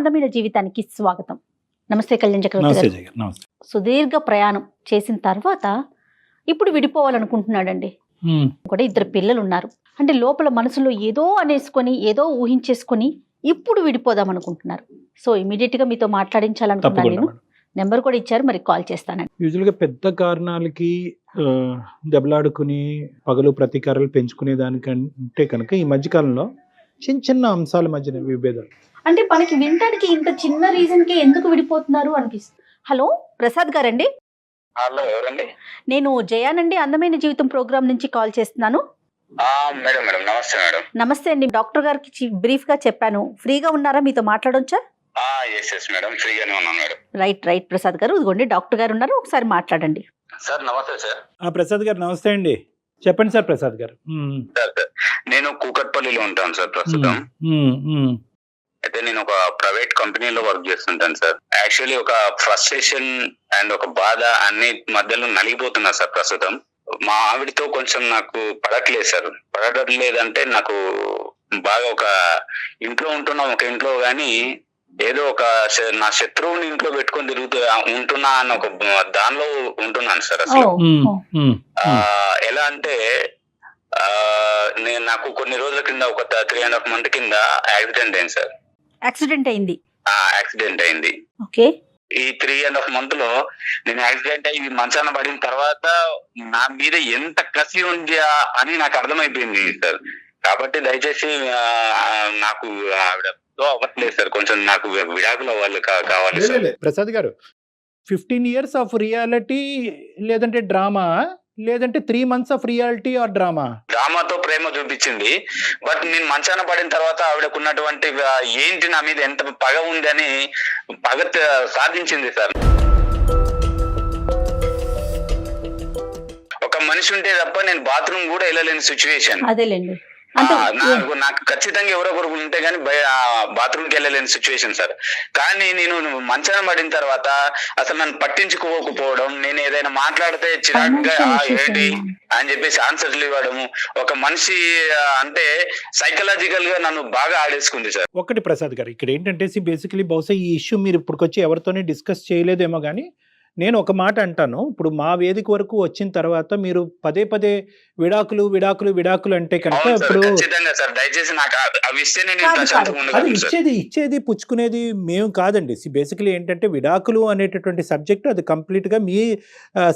అందమైన జీవితానికి స్వాగతం. నమస్తే కళ్యాణ్ చక్రవర్తి గారు. సుదీర్ఘ ప్రయాణం చేసిన తర్వాత ఇప్పుడు విడిపోవాలనుకుంటున్నాడండి. కూడా 2 పిల్లలు ఉన్నారు. అంటే లోపల మనసులో ఏదో అనేసుకొని ఏదో ఊహించేసుకొని ఇప్పుడు విడిపోదాం అనుకుంటున్నారు. సో ఇమీడియట్ గా మీతో మాట్లాడించాలనుకున్నాను. నేను నెంబర్ కూడా ఇచ్చారు, మరి కాల్ చేస్తానండి. యూజువల్ గా పెద్ద కారణాలకి దెబ్బలాడుకుని పగలు ప్రతీకారాలు పెంచుకునే దానికంటే కనుక ఈ మధ్యకాలంలో చిన్న చిన్న అంశాల మధ్యన విభేదాలు. అంటే మనకి వినటానికి ఇంత చిన్న రీజన్ కి ఎందుకు విడిపోతున్నారు అనిపిస్తుంది. హలో ప్రసాద్ గారండి? హలో, ఎవరండి? నేను జయానండి, అందమైన జీవితం ప్రోగ్రామ్ నుంచి కాల్ చేస్తున్నాను. మేడం మేడం నమస్తే మేడం. నమస్తే అండి. డాక్టర్ గారికి బ్రీఫ్ గా చెప్పాను. ఫ్రీగా ఉన్నారా? మీతో మాట్లాడొచ్చా? ఎస్ మేడం, ఫ్రీగానే ఉన్నాను మేడం. రైట్ ప్రసాద్ గారు, ఇదిగోండి డాక్టర్ గారు ఉన్నారు, ఒకసారి మాట్లాడండి. సార్ నమస్తే సార్. ప్రసాద్ గారు నమస్తే అండి, చెప్పండి సార్. ప్రసాద్ గారు సార్ నేను కూకట్పల్లిలో ఉంటాను సార్ ప్రస్తుతం. అయితే నేను ఒక ప్రైవేట్ కంపెనీలో వర్క్ చేస్తుంటాను సార్. యాక్చువల్లీ ఒక ఫ్రస్ట్రేషన్ అండ్ ఒక బాధ అన్ని మధ్యలో నలిగిపోతున్నా సార్ ప్రస్తుతం. మా ఆవిడతో కొంచెం నాకు పడట్లేదు సార్. పడటం లేదంటే నాకు బాగా ఒక ఇంట్లో ఉంటున్నాం, ఒక ఇంట్లో గానీ ఏదో ఒక నా శత్రువుని ఇంట్లో పెట్టుకొని తిరుగుతూ ఉంటున్నా అని ఒక దానిలో ఉంటున్నాను సార్. అసలు ఎలా అంటే నాకు కొన్ని రోజుల కింద ఒక 3.5 months కింద యాక్సిడెంట్ అయింది సార్. యాక్సిడెంట్ అయింది. ఓకే. ఈ 3.5 months లో నేను యాక్సిడెంట్ అయ్యి మంచాన పడిన తర్వాత నా మీద ఎంత కసి ఉందా అని నాకు అర్థమైపోయింది సార్. కాబట్టి దయచేసి నాకు ఆవిడతో అవ్వట్లేదు సార్, కొంచెం నాకు విడాకులు కావాలి sir. Prasad garu, 15 years of reality లేదంటే డ్రామా, లేదంటే 3 months of reality or drama? డ్రామాతో ప్రేమ చూపించింది. బట్ నేను మంచాన పడిన తర్వాత ఆవిడకున్నటువంటి ఏంటి నా మీద ఎంత పగ ఉంది అని పగ సాధించింది సార్. ఒక మనిషి ఉంటే తప్ప నేను బాత్రూమ్ కూడా వెళ్ళలేని సిచ్యువేషన్. అదేలేండి. నాకు ఖచ్చితంగా ఎవరో ఒకరు ఉంటే గానీ బాత్రూమ్కి వెళ్ళలేని సిచ్యువేషన్ సార్. కానీ నేను మంచాన పడిన తర్వాత అసలు నన్ను పట్టించుకోకపోవడం, నేను ఏదైనా మాట్లాడితే చిరాకుగా ఏంటి అని చెప్పేసి ఆన్సర్లు ఇవ్వడము, ఒక మనిషి అంటే సైకలాజికల్ గా నన్ను బాగా ఆడేసుకుంది సార్. ఒకటి ప్రసాద్ గారు, ఇక్కడ ఏంటంటే బేసికలీ బహుశా ఈ ఇష్యూ మీరు ఇప్పటికొచ్చి ఎవరితోనే డిస్కస్ చేయలేదేమో కానీ నేను ఒక మాట అంటాను. ఇప్పుడు మా వేదిక వరకు వచ్చిన తర్వాత మీరు పదే విడాకులు అంటే కనుక ఇప్పుడు ఇచ్చేది పుచ్చుకునేది మేము కాదండి. బేసికలీ ఏంటంటే విడాకులు అనేటటువంటి సబ్జెక్ట్ అది కంప్లీట్ గా మీ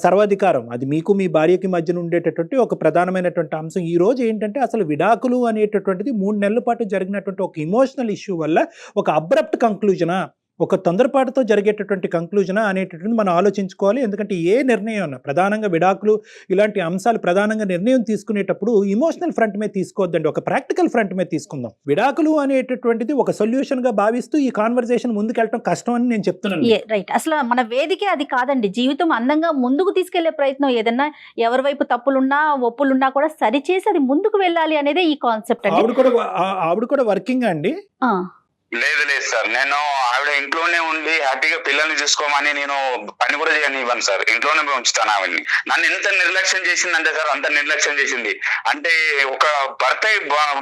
సర్వాధికారం, అది మీకు మీ భార్యకి మధ్యన ఉండేటటువంటి ఒక ప్రధానమైనటువంటి అంశం. ఈ రోజు ఏంటంటే అసలు విడాకులు అనేటటువంటిది 3 నెలల పాటు జరిగినటువంటి ఒక ఇమోషనల్ ఇష్యూ వల్ల ఒక అబ్రప్ట్ కంక్లూజనా, ఒక తొందరపాటుతో జరిగేటటువంటి కంక్లూజన్ అనేటటువంటి మనం ఆలోచించుకోవాలి. ఎందుకంటే ఏ నిర్ణయం ప్రధానంగా విడాకులు ఇలాంటి అంశాలు ప్రధానంగా నిర్ణయం తీసుకునేటప్పుడు ఇమోషనల్ ఫ్రంట్ మీద తీసుకోవద్దండి, ఒక ప్రాక్టికల్ ఫ్రంట్ మీద తీసుకుందాం. విడాకులు అనేటటువంటిది ఒక సొల్యూషన్ గా భావిస్తూ ఈ కాన్వర్సేషన్ ముందుకెళ్ళడం కష్టం అని నేను చెప్తున్నాను. రైట్. అసలు మన వేదికే అది కాదండి. జీవితం అందంగా ముందుకు తీసుకెళ్లే ప్రయత్నం, ఏదన్నా ఎవరి వైపు తప్పులున్నా ఒప్పులున్నా కూడా సరిచేసి అది ముందుకు వెళ్ళాలి అనేదే ఈ కాన్సెప్ట్. ఆవిడ కూడా వర్కింగ్ అండి? లేదు సార్, నేను ఆవిడ ఇంట్లోనే ఉండి హ్యాపీగా పిల్లల్ని చూసుకోమని నేను పని కూడా చేయనివ్వను సార్. ఇంట్లోనే ఉంచుతాను ఆవిడ్ని. నన్ను ఎంత నిర్లక్ష్యం చేసిందంటే సార్, అంత నిర్లక్ష్యం చేసింది. అంటే ఒక భర్త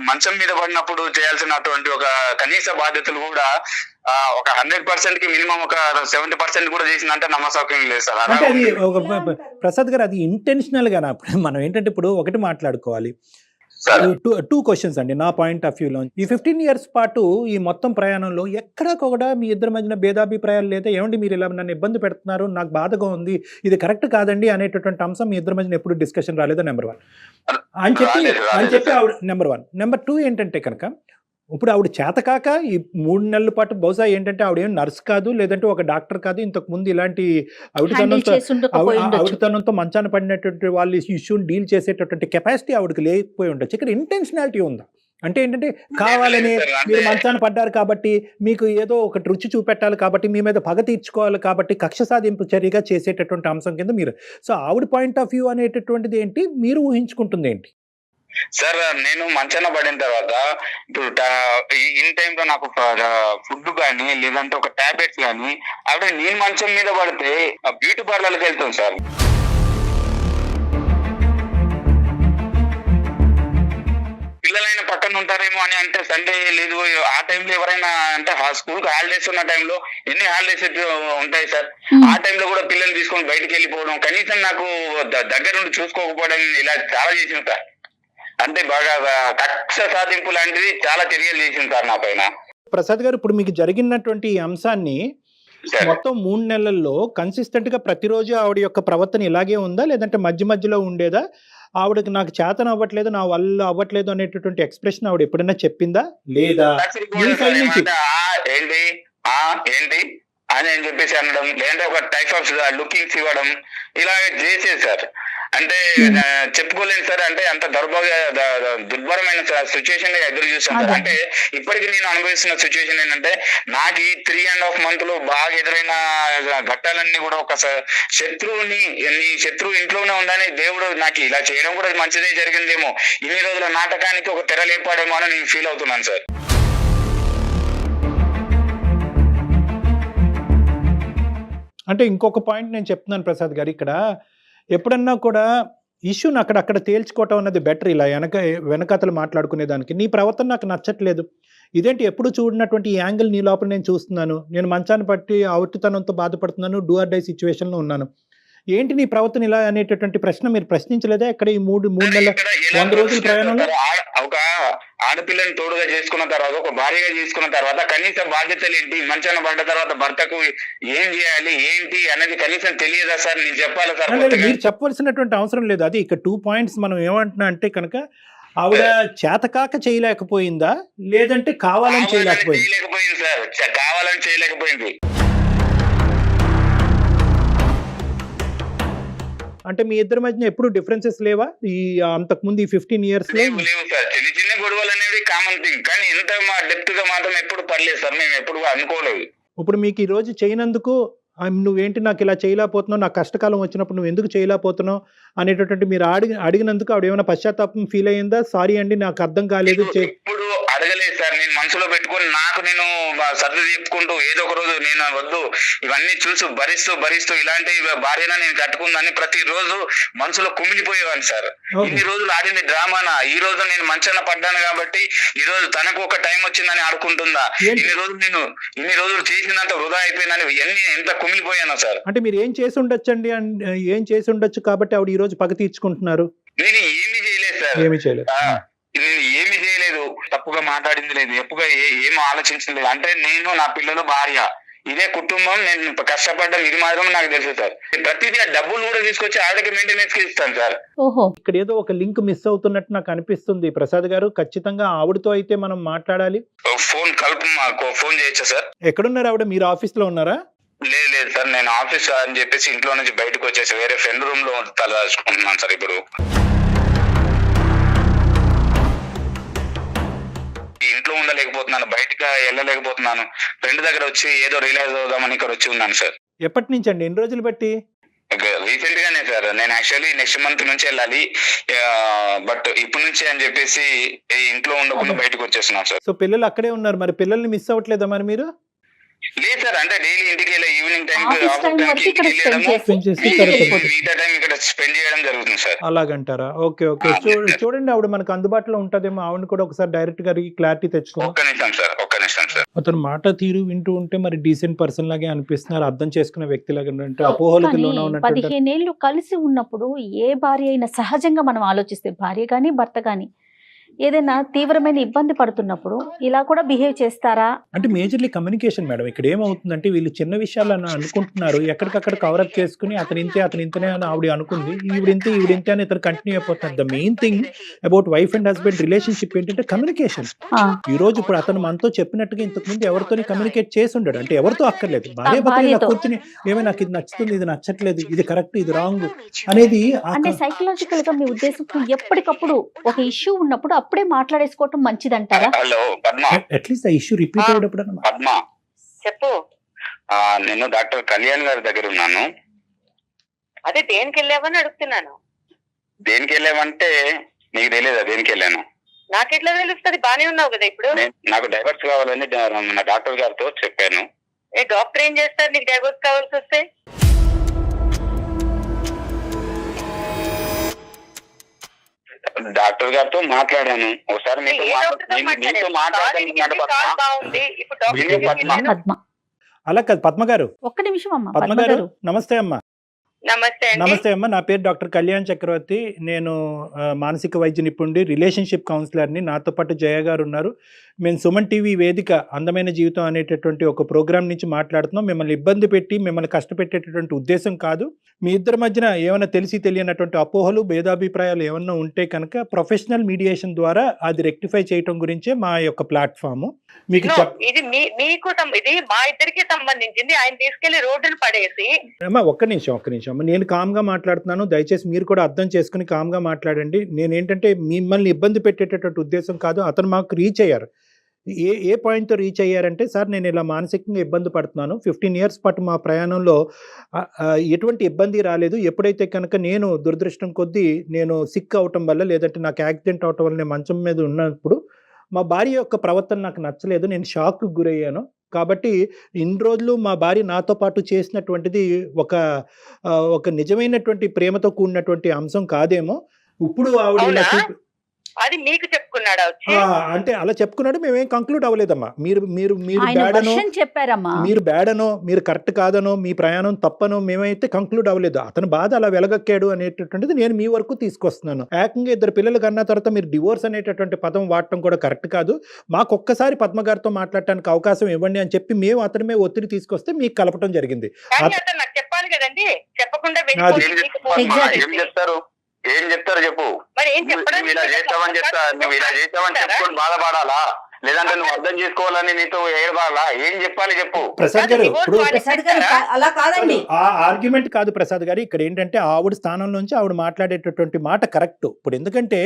మంచం మీద పడినప్పుడు చేయాల్సినటువంటి ఒక కనీస బాధ్యతలు కూడా ఒక 100% కి మినిమం ఒక 70% కూడా చేసిందంటే నమ్మసౌక్యం లేదు సార్. ప్రసాద్ గారు, అది ఇంటెన్షనల్ గా మనం ఏంటంటే ఇప్పుడు ఒకటి మాట్లాడుకోవాలి. 2 questions అండి నా పాయింట్ ఆఫ్ వ్యూలో. ఈ 15 years పాటు ఈ మొత్తం ప్రయాణంలో ఎక్కడా కూడా మీ ఇద్దరి మధ్యన భేదాభిప్రాయాలు లేదా ఏమండి మీరు ఇలా నన్ను ఇబ్బంది పెడుతున్నారు, నాకు బాధగా ఉంది, ఇది కరెక్ట్ కాదండి అనేటటువంటి అంశం మీ ఇద్దరి మధ్యన ఎప్పుడు డిస్కషన్ రాలేదా? నెంబర్ 1 అని చెప్పి ఆవిడ. నెంబర్ 1. నెంబర్ 2 ఏంటంటే కనుక ఇప్పుడు ఆవిడ చేతకాక ఈ 3 నెలల పాటు బహుశా ఏంటంటే ఆవిడ ఏం నర్స్ కాదు, లేదంటే ఒక డాక్టర్ కాదు, ఇంతకు ముందు ఇలాంటి ఆవిడతనంతో మంచాన పడినటువంటి వాళ్ళు ఇష్యూని డీల్ చేసేటటువంటి కెపాసిటీ ఆవిడకి లేకపోయి ఉండొచ్చు. ఇక్కడ ఇంటెన్షనాలిటీ ఉందా అంటే ఏంటంటే కావాలని మీరు మంచాన పడ్డారు కాబట్టి మీకు ఏదో ఒకటి రుచి చూపెట్టాలి కాబట్టి మీ మీద పగ తీర్చుకోవాలి కాబట్టి కక్ష సాధింపు చర్యగా చేసేటటువంటి అంశం కింద మీరు. సో ఆవిడ పాయింట్ ఆఫ్ వ్యూ అనేటటువంటిది ఏంటి, మీరు ఊహించుకుంటుంది ఏంటి? సార్ నేను మంచాన పడిన తర్వాత ఇప్పుడు ఇన్ టైంలో నాకు ఫుడ్ కానీ లేదంటే ఒక టాబ్లెట్స్ కానీ అవి నేను మంచం మీద పడితే బ్యూటీ పార్లర్కి వెళ్తాం సార్. పిల్లలైన ఎవరైనా పక్కన ఉంటారేమో అని, అంటే సండే లేదు ఆ టైంలో ఎవరైనా అంటే స్కూల్ కి హాలిడేస్ ఉన్న టైంలో ఎన్ని హాలిడేస్ ఉంటాయి సార్, ఆ టైంలో కూడా పిల్లల్ని తీసుకొని బయటకు వెళ్ళిపోవడం, కనీసం నాకు దగ్గర నుండి చూసుకోకపోవడం, ఇలా చాలా చేసింది సార్. అంటే బాగా కక్ష సాధింపు లాంటివి చాలా చర్యలు చేసింది సార్ నా పైన. ప్రసాద్ గారు, ఇప్పుడు మీకు జరిగినటువంటి ఈ అంశాన్ని మొత్తం 3 నెలల్లో కన్సిస్టెంట్ గా ప్రతిరోజు ఆవిడ యొక్క ప్రవర్తన ఇలాగే ఉందా, లేదంటే మధ్య మధ్యలో ఉండేదా? ఆవిడకి నాకు చేతన అవ్వట్లేదు, నా వల్ల అవ్వట్లేదు అనేటటువంటి ఎక్స్ప్రెషన్ ఆవిడ ఎప్పుడైనా చెప్పిందా లేదా? ఏంటి ఏంటి అని చెప్పేసి అనడం, లేదంటే ఒక టైప్ ఆఫ్ లుకింగ్స్ ఇవ్వడం, ఇలా చేసేది సార్. అంటే చెప్పుకోలేను సార్, అంటే అంత దుర్భరమైన సిచ్యువేషన్ ఎదురు చూసాను సార్. అంటే ఇప్పటికి నేను అనుభవిస్తున్న సిచ్యువేషన్ ఏంటంటే, నాకు ఈ 3.5 months బాగా ఎదురైన ఘట్టాలన్నీ కూడా ఒక శత్రువుని, నీ శత్రువు ఇంట్లోనే ఉందని దేవుడు నాకు ఇలా చేయడం కూడా మంచిదే జరిగిందేమో, ఇన్ని రోజుల నాటకానికి ఒక తెర లేపాడేమో అని నేను ఫీల్ అవుతున్నాను సార్. అంటే ఇంకొక పాయింట్ నేను చెప్తున్నాను ప్రసాద్ గారు, ఇక్కడ ఎప్పుడన్నా కూడా ఇష్యూని అక్కడ తేల్చుకోవటం అన్నది బెటర్. ఇలా వెనకతలు మాట్లాడుకునే దానికి నీ ప్రవర్తన నాకు నచ్చట్లేదు, ఇదేంటి ఎప్పుడు చూడనటువంటి ఈ యాంగిల్ నీ లోపల నేను చూస్తున్నాను, నేను మంచాన్ని పట్టి అవుటితనంతో బాధపడుతున్నాను, డూ ఆర్ డై సిచ్యువేషన్లో ఉన్నాను, ఏంటి నీ ప్రవర్తన ఇలా అనేటటువంటి ప్రశ్న మీరు ప్రశ్నించలేదా ఇక్కడ ఈ 3 నెలల 100 రోజుల ప్రయాణంలో? ఒక ఆడపిల్లని తోడుగా చేసుకున్న తర్వాత, ఒక భార్యగా చేసుకున్న తర్వాత కనీస బాధ్యతలు ఏంటి, మంచాన పడ్డ తర్వాత భర్తకు ఏం చేయాలి ఏంటి అనేది కనీసం తెలియదా సార్? నేను చెప్పాలి సార్? మీరు చెప్పవలసినటువంటి అవసరం లేదు. అది ఇక్కడ 2 points మనం ఏమంటున్నా అంటే కనుక, ఆవిడ చేతకాక చేయలేకపోయిందా, లేదంటే కావాలని చేయలేకపోయింది సార్, కావాలని చేయలేకపోయింది. అంటే మీ ఇద్దరి మధ్య ఎప్పుడు డిఫరెన్సెస్ లేవా ఈ అంతకుముందు ఈ 15 years లో? లేవు సార్, చిన్న చిన్న గొడవలు అనేవి కామన్ థింగ్, కానీ ఇంత డెప్త్ గా మాత్రం ఎప్పుడు పర్లేదు సార్, మేము ఎప్పుడు అనుకోలేదు. ఇప్పుడు మీకు ఈ రోజు చేయనందుకు నువ్వేంటి నాకు ఇలా చేయలేకపోతున్నావు, నాకు కష్టకాలం వచ్చినప్పుడు నువ్వు ఎందుకు చేయలేకపోతున్నావు అనేటటువంటి మీరు అడిగినందుకు ఆవిడ ఏమైనా పశ్చాత్తాపం ఫీల్ అయ్యిందా? సారీ అండి నాకు అర్థం కాలేదు. ఇప్పుడు అడగలేదు సార్, నేను మనసులో పెట్టుకొని నాకు నేను సర్ది చెప్పుకుంటూ ఏదో ఒక రోజు నేను వద్దు ఇవన్నీ చూసి భరిస్తూ ఇలాంటి భార్యన నేను కట్టుకుందని ప్రతి రోజు మనసులో కుమిలిపోయేవాడిని సార్. ఇన్ని రోజులు ఆడింది డ్రామానా, ఈ రోజు నేను మంచాన పడ్డాను కాబట్టి ఈ రోజు తనకు ఒక టైం వచ్చిందని ఆడుకుంటుందా, ఇన్ని రోజులు చేసినంత వృధా అయిపోయిందని ఎంత కుమిలిపోయాను సార్. అంటే మీరు ఏం చేసి ఉండొచ్చండి, ఏం చేసి ఉండొచ్చు కాబట్టి ఆవిడ ఈ రోజు పగ తీర్చుకుంటున్నారు? నేను ఏమీ చేయలేదు సార్, నేను ఏమి చేయలేదు, తప్పుగా మాట్లాడింది లేదు, ఎప్పుగా ఏం ఆలోచించలేదు. అంటే నేను, నా పిల్లలు, భార్య, ఇదే కుటుంబం, నేను కష్టపడ్డం ఇది మాత్రం నాకు తెలుసు సార్. ప్రతిదీ ఆ డబ్బులు కూడా తీసుకొచ్చి ఆవిడకి మెయింటెనెన్స్ కి ఇస్తాను సార్. ఇక్కడ ఏదో ఒక లింక్ మిస్ అవుతున్నట్టు నాకు అనిపిస్తుంది ప్రసాద్ గారు. ఖచ్చితంగా ఆవిడతో అయితే మనం మాట్లాడాలి. ఫోన్ చేయొచ్చా సార్? ఎక్కడున్నారు ఆవిడ? మీరు ఆఫీస్ లో ఉన్నారా? లేదు సార్, నేను ఆఫీస్ అని చెప్పేసి ఇంట్లో నుంచి బయటకు వచ్చేసి వేరే ఫ్రెండ్ రూమ్ లో తలదాచుకుంటున్నాను సార్. ఇప్పుడు ఇంట్లో ఉండలేకపోతున్నాను, బయటకు వెళ్ళలేకపోతున్నాను, ఫ్రెండ్ దగ్గర వచ్చి ఏదో రియలైజ్ అవుదామని ఇక్కడ వచ్చి ఉన్నాను సార్. ఎప్పటి నుంచి అండి, ఎన్ని రోజులు బట్టి? రీసెంట్ గానే సార్, నేను యాక్చువల్లీ నెక్స్ట్ మంత్ నుంచి వెళ్ళాలి, బట్ ఇప్పటి నుంచి అని చెప్పేసి ఇంట్లో ఉండకుండా బయటకు వచ్చేస్తున్నాను సార్. సో పిల్లలు అక్కడే ఉన్నారు, మరి పిల్లల్ని మిస్ అవ్వట్లేదా మరి మీరు? లేదు సార్, అంటే డైలీ ఇంటికి వెళ్ళి ఈవినింగ్ టైం మిగతా టైం ఇక్కడ స్పెండ్ చేయడం జరుగుతుంది సార్. అలాగంటారా? ఓకే ఓకే, చూడండి ఆవిడ మనకు అందుబాటులో ఉంటదేమో, ఆవిడ కూడా ఒకసారి డైరెక్ట్ గా క్లారిటీ తెచ్చుకోండి. ఒక్క నిమిషం సార్. అతను మాట తీరు వింటూ ఉంటే మరి డీసెంట్ పర్సన్ లాగే అనిపిస్తున్నారు, అర్థం చేసుకునే వ్యక్తి లాగా. అపోహలకు లోన ఉన్నట్టు. 15 ఏళ్ళు కలిసి ఉన్నప్పుడు ఏ భార్య అయినా సహజంగా మనం ఆలోచిస్తే, భార్య కానీ భర్త కానీ ఏదైనా తీవ్రమైన ఇబ్బంది పడుతున్నప్పుడు ఇలా కూడా బిహేవ్ చేస్తారా? అంటే మేజర్లీ కమ్యూనికేషన్ మేడం. ఇక్కడ ఏమవుతుందంటే వీళ్ళు చిన్న విషయాలు అనుకుంటున్నారు, ఎక్కడికక్కడ కవరప్ చేసుకుని అతను ఇంతే అని ఆవిడ అనుకుంది, ఈవిడింతే అని ఇతను కంటిన్యూ అయిపోతున్నారు. The main thing about wife and husband relationship ఏంటంటే కమ్యూనికేషన్. ఈ రోజు ఇప్పుడు అతను మనతో చెప్పినట్టుగా ఇంతకు ముందు ఎవరితో కమ్యూనికేట్ చేసి ఉండడు, అంటే ఎవరితో అక్కర్లేదు, భార్య భర్తలు కూర్చుని ఏమైనా నాకు ఇది నచ్చుతుంది, ఇది నచ్చట్లేదు, ఇది కరెక్ట్, ఇది రాంగ్ అనేది. అంటే సైకలాజికల్ గా మీ ఉద్దేశం ఎప్పటికప్పుడు ఒక ఇష్యూ ఉన్నప్పుడు అప్పుడే మాట్లాడేసుకోవటం మంచిదంటారా? హలో పద్మ, అట్లీస్ట్ ఆ ఇష్యూ రిపీట్ అయ్యేటప్పుడు. పద్మ చెప్పు. నేను డాక్టర్ కళ్యాణ్ గారి దగ్గర ఉన్నాను. అదే దేనికి వెళ్ళావని అడుగుతున్నాను. దేనికి వెళ్ళావంటే నీకు తెలియదా దేనికి వెళ్ళాను? నాకెట్లా తెలుస్తుంది? బానే ఉన్నావు కదా ఇప్పుడు. నాకు డైవర్స్ కావాలని నా డాక్టర్ గారితో చెప్పాను. డాక్టర్ ఏం చేస్తారు నీకు డైవర్స్ కావాల్సి వస్తే? డాక్టర్ గారితో మాట్లాడాను ఒకసారి మీతో ఏ డాక్టర్తో మీతో మాట్లాడారు? కాల్ బాగుంది. ఇప్పుడు డాక్టర్ వీడియో దగ్గరికి పద్మ. నేను- పద్మ అలా కాదు పద్మ గారు. ఒక్క నిమిషం అమ్మ. పద్మ పద్మ గారు గారు నమస్తే అమ్మా. నమస్తే అండి. నమస్తే అమ్మ, నా పేరు డాక్టర్ కళ్యాణ్ చక్రవర్తి. నేను మానసిక వైద్య నిపుణుడి, రిలేషన్షిప్ కౌన్సిలర్ని. నాతో పాటు జయ గారు ఉన్నారు. మేము సుమన్ టీవీ వేదిక అందమైన జీవితం అనేటటువంటి ఒక ప్రోగ్రాం నుంచి మాట్లాడుతున్నాం. మిమ్మల్ని ఇబ్బంది పెట్టి మిమ్మల్ని కష్టపెట్టేటటువంటి ఉద్దేశం కాదు. మీ ఇద్దరి మధ్యన ఏమైనా తెలిసి తెలియనటువంటి అపోహలు, భేదాభిప్రాయాలు ఏమన్నా ఉంటే కనుక ప్రొఫెషనల్ మీడియేషన్ ద్వారా అది రెక్టిఫై చేయటం గురించే మా యొక్క ప్లాట్ఫామ్. మీకు No, ఇది మీకు ఇది మా ఇద్దరికి సంబంధించింది. ఆయన తీసుకెళ్లి రోడ్డును పడేసి అమ్మా ఒక్క నిమిషం అమ్మ, నేను కామ్గా మాట్లాడుతున్నాను. దయచేసి మీరు కూడా అర్థం చేసుకుని కామ్గా మాట్లాడండి. నేనేంటంటే మిమ్మల్ని ఇబ్బంది పెట్టేటటువంటి ఉద్దేశం కాదు. అతను మాకు రీచ్ అయ్యారు. ఏ పాయింట్తో రీచ్ అయ్యారంటే, సార్ నేను ఇలా మానసికంగా ఇబ్బంది పడుతున్నాను. 15 years పాటు మా ప్రయాణంలో ఎటువంటి ఇబ్బంది రాలేదు. ఎప్పుడైతే కనుక నేను దురదృష్టం కొద్దీ నేను సిక్ అవటం వల్ల, లేదంటే నాకు యాక్సిడెంట్ అవటం వల్ల నేను మంచం మీద ఉన్నప్పుడు మా భార్య యొక్క ప్రవర్తన నాకు నచ్చలేదు. నేను షాక్కు గురయ్యాను. కాబట్టి ఇన్ని రోజులు మా భార్య నాతో పాటు చేసినటువంటిది ఒక నిజమైనటువంటి ప్రేమతో కూడినటువంటి అంశం కాదేమో. ఇప్పుడు ఆవిడ ఇలా అవునా? అది మీకు చెప్పుకున్నాడా వచ్చి? అంటే అలా చెప్పుకున్నాడు. మేమేం కంక్లూడ్ అవ్వలేదమ్మా. మీరు ఆయన బ్యాడనో, వర్షన్ చెప్పారమ్మా. మీరు బ్యాడనో, మీరు కరెక్ట్ కాదనో, మీ ప్రయాణం తప్పనో మేమైతే కంక్లూడ్ అవ్వలేదు. అతను బాధ అలా వెలగక్కాడు అనేటటువంటిది నేను మీ వరకు తీసుకొస్తున్నాను. ఏకంగా 2 పిల్లలు కన్నా తర్వాత మీరు డివోర్స్ అనేటటువంటి పదం వాడటం కూడా కరెక్ట్ కాదు. మాకు ఒక్కసారి పద్మ గారితో మాట్లాడటానికి అవకాశం ఇవ్వండి అని చెప్పి మేము అతని మీద ఒత్తిడి తీసుకొస్తే మీకు కలపటం జరిగింది. కానీ అతను నాకు చెప్పాలి కదండి. చెప్పకుండా ఏం చెప్తారు చెప్పు. మరి ఏం చెప్పడం? నువ్వు ఇలా చేస్తావని చెప్పుకొని బాధపడాలా, లేదంటే నువ్వు అర్థం చేసుకోవాలని నీతో ఏడబాలా? ఏం చెప్పాలి చెప్పు. ప్రసాద్ గారు, ఇప్పుడు ప్రసాద్ గారు అలా కాదండి. ఆ ఆర్గ్యుమెంట్ కాదు ప్రసాద్ గారు. ఇక్కడ ఏంటంటే ఆవిడ స్థానం నుంచి ఆవిడ మాట్లాడేటటువంటి మాట కరెక్ట్. ఇప్పుడు ఎందుకంటే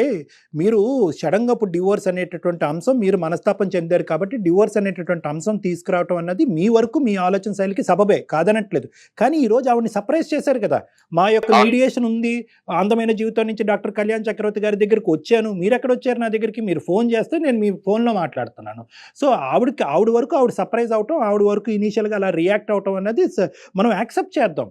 మీరు సడన్గా ఇప్పుడు డివోర్స్ అనేటటువంటి అంశం, మీరు మనస్తాపం చెందారు కాబట్టి డివోర్స్ అనేటటువంటి అంశం తీసుకురావటం అన్నది మీ వరకు మీ ఆలోచన శైలికి సబబే, కాదనట్లేదు. కానీ ఈ రోజు ఆవిడని సర్ప్రైజ్ చేశారు కదా. మా యొక్క మీడియేషన్ ఉంది, అందమైన జీవితం నుంచి డాక్టర్ కళ్యాణ్ చక్రవర్తి గారి దగ్గరికి వచ్చాను. మీరు ఎక్కడ వచ్చారు నా దగ్గరికి? మీరు ఫోన్ చేస్తే నేను మీ ఫోన్లో మాట్లాడుతున్నాను. సో ఆవిడ వరకు ఆవిడ సర్ప్రైజ్ అవటం, ఆవిడ వరకు ఇనీషియల్గా అలా రియాక్ట్ అవటం అన్నది మనం యాక్సెప్ట్ చేద్దాం.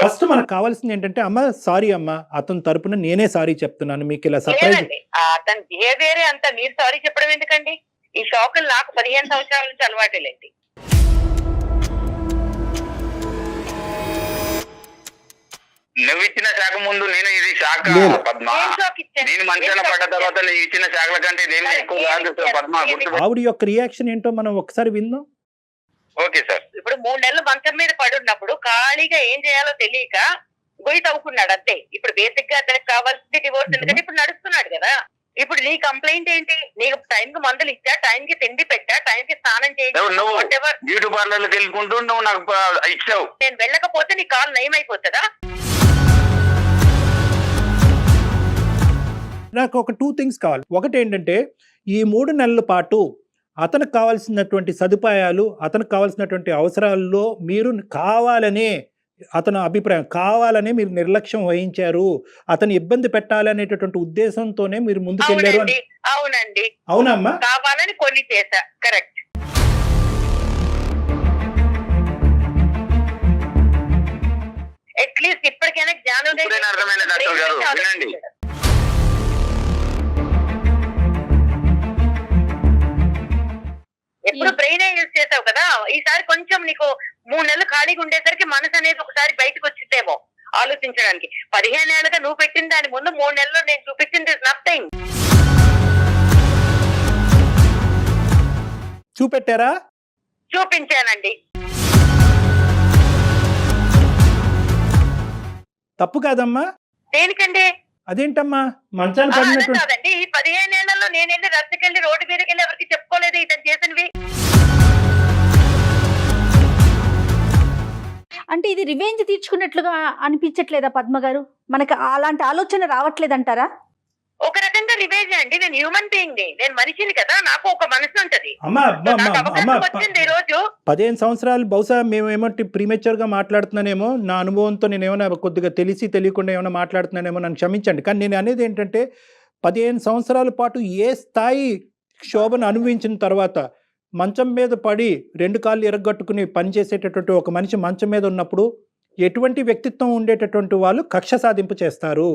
ఫస్ట్ మనకు కావాల్సింది ఏంటంటే, అమ్మ సారీ అమ్మ, అతని తరపున నేనే సారీ చెప్తున్నాను, మీకు ఇలా సర్ప్రైజ్. అతని బిహేవియర్ అంతా మీరు సారీ చెప్పడం ఎందుకండి? ఈ షాకులు నాకు 15 సంవత్సరాల నుంచి అలవాటేలేండి. నువ్వు ఇచ్చిన శాఖ ముందు నేను ఇది శాఖ పద్మ. ఏం షాక్ ఇచ్చాను? నేను మంచాన పడ్డ తర్వాత నువ్వు ఇచ్చిన శాఖల కంటే ఇదేమి ఎక్కువ కాదు పద్మ. ఆవిడ యొక్క రియాక్షన్ ఏంటో మనం ఒకసారి విందాం. Okay sir. ఇప్పుడు 3 నెలలు మంచం మీద పడున్నప్పుడు ఖాళీగా ఏం చేయాలో తెలియక గొయ్యి తవ్వుకున్నాడు అంతే. ఇప్పుడు బేసిక్ గా అతనికి కావాల్సింది డివోర్స్, ఎందుకంటే ఇప్పుడు నడుస్తున్నాడు కదా. ఇప్పుడు నీ కంప్లైంట్ ఏంటి? నీకు టైం కి మందులు ఇచ్చా, టైం కి తిండి పెట్టా, టైం కి స్నానం నువ్వు చేయించా, బ్యూటీ పార్లర్కి వెళ్ళుకుంటూ నువ్వు నాకు ఇచ్చావు. నేను వెళ్ళకపోతే నీ కాల్ నయమైపోతుందా? నాకు ఒక 2 things కావాలి. ఒకటి ఏంటంటే, ఈ 3 నెలల పాటు అతనికి కావాల్సినటువంటి సదుపాయాలు, అతనికి కావాల్సినటువంటి అవసరాల్లో మీరు కావాలనే, అతని అభిప్రాయం కావాలనే మీరు నిర్లక్ష్యం వహించారు, అతను ఇబ్బంది పెట్టాలనేటటువంటి ఉద్దేశంతోనే మీరు ముందుకెళ్ళారు అని. అవునండి. అవునమ్మా? కావాలని కొన్ని చేశా. కరెక్ట్. అట్లీస్ట్ ఇప్పటికైనా జ్ఞానోదయం అర్థమైన డాక్టర్ గారు వినండి. ఎప్పుడు బ్రెయిన్ యూజ్ చేసావు కదా, ఈసారి కొంచెం నీకు 3 నెలలు ఖాళీగా ఉండేసరికి మనసు అనేది ఒకసారి బయటకు వచ్చిందేమో ఆలోచించడానికి. 15 ఏళ్ళుగా నువ్వు పెట్టిన దాని ముందు 3 నెలల్లో నేను చూపించింది నథింగ్. చూపెట్టారా? చూపించానండి. తప్పు కాదమ్మా. దేనికండి? అదేంటమ్మా మంచాలు అదే పడినటువంటి. కాదండి, ఈ 15 ఏళ్లలో నేను వెళ్ళి రచ్చకెళ్ళి రోడ్డు మీదకి వెళ్ళి ఎవరికి చెప్పుకోలేదు ఇతను చేసినవి. అంటే ఇది రివెంజ్ తీర్చుకున్నట్లుగా అనిపించట్లేదా పద్మ గారు? మనకి అలాంటి ఆలోచన రావట్లేదంటారా? ఒక రకంగా రివేజ్ అండి. నేను హ్యూమన్ బీయింగ్ ని, నేను మనిషిని కదా, నాకు ఒక మనసు ఉంటది. అమ్మా నాకు అవకాశం వచ్చింది ఈ రోజు. 15 సంవత్సరాలు బహుశా మేమేమో ప్రీమెచ్యూర్ గా మాట్లాడుతున్నానేమో, నా అనుభవంతో నేను ఏమైనా కొద్దిగా తెలిసి తెలియకుండా ఏమైనా మాట్లాడుతున్నానేమో, నన్ను క్షమించండి. కానీ నేను అనేది ఏంటంటే, 15 సంవత్సరాల పాటు ఏ స్థాయి క్షోభను అనుభవించిన తర్వాత మంచం మీద పడి 2 కాళ్ళు ఎరగొట్టుకుని పనిచేసేటటువంటి ఒక మనిషి మంచం మీద ఉన్నప్పుడు ఎటువంటి వ్యక్తిత్వం ఉండేటటువంటి వాళ్ళు కక్ష సాధింపు చేస్తారు?